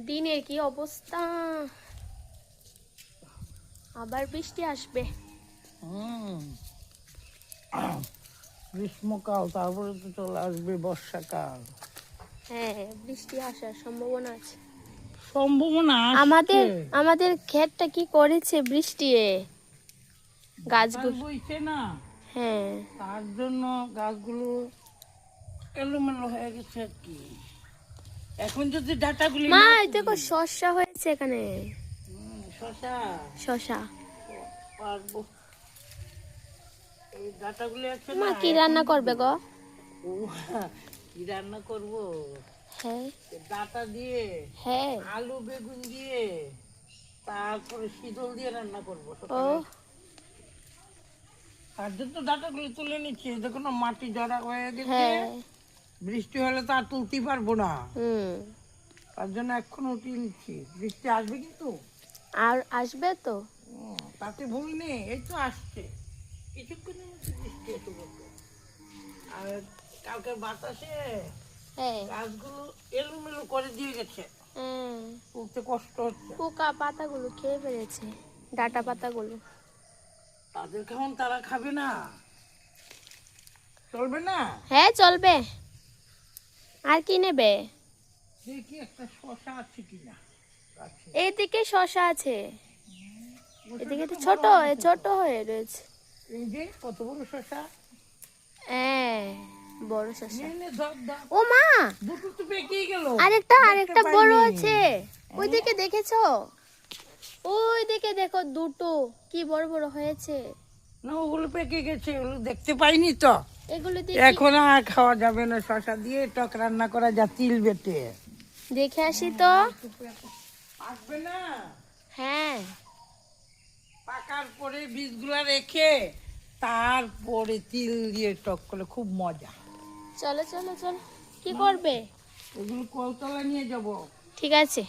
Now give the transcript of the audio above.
দিনের কি অবস্থা, আবার বৃষ্টি আসবে। গ্রীষ্মকাল, তারপরে তো চলে আসবে বর্ষাকাল। হ্যাঁ, বৃষ্টি আসার সম্ভাবনা আছে। সম্ভাবনা আমাদের আমাদের ক্ষেতটা কি করেছে বৃষ্টি, গাছগুলো বইছে না, হ্যাঁ তার জন্য গাছগুলো এলোমেলো হয়ে গেছে আর কি। এখন যদি ডাটাগুলি মা, না এই দেখো শসা হয়েছে এখানে। শশা শসা পারবো, এই ডাটাগুলি আছে মা না। কি রান্না করবে গো? ও, কি রান্না করব? হ্যাঁ ডাটা দিয়ে, হ্যাঁ আলু বেগুন দিয়ে, তারপরে শীতল দিয়ে রান্না করবো। ও তার জন্য ডাটাগুলি তুলে নিচ্ছি। দেখো না, মাটি জড়া হয়ে গেছে। হ্যাঁ বৃষ্টি হলে তো আর তুলতে পারবো না, হুম তার জন্য এখন উঠিয়ে নিচ্ছি। বৃষ্টি আসবে কিন্তু, আর আসবে তো। তাতে ভুল নেই, এই তো আসছে কিছুক্ষণের মধ্যে বৃষ্টি এসে গেছে। আর কালকের বাতাসে হ্যাঁ গাছগুলো এলোমেলো করে দিয়ে গেছে, হ্যাঁ তুলতে কষ্ট হচ্ছে। পোকা পাতাগুলো খেয়ে ফেলেছে, ডাটা পাতাগুলো। তাদের খাওয়ান তারা খাবে না, চলবে না। হ্যাঁ চলবে, আর কি নেবে? দেখি একটা শশা আছে কিনা গাছে। এইদিকে শসা আছে, এদিকে তো ছোট ছোট হয়ে রয়েছে। এই যে কত বড় শশা, হ্যাঁ বড় শসা। নে নে ধর ধর। ও মা, দুটো তো পেকেই গেল। আরেকটা বড় পাইনি। আছে, ওইদিকে দেখেছো? ওই দিকে দেখো, দুটো কি বড় বড় হয়েছে। না, ওগুলো পেকে গেছে, ওগুলো দেখতে পাইনি তো। এগুলো দিয়ে এখন আর খাওয়া যাবে না, শশা দিয়ে টক রান্না করা যা, তিল বেটে। দেখে আসি তো। আসবে না, হ্যাঁ পাকার পরে বীজগুলা রেখে তারপরে তিল দিয়ে টক করলে খুব মজা। চলো চলো চলো, কি করবে? ওগুলো কলতলা নিয়ে যাব। ঠিক আছে।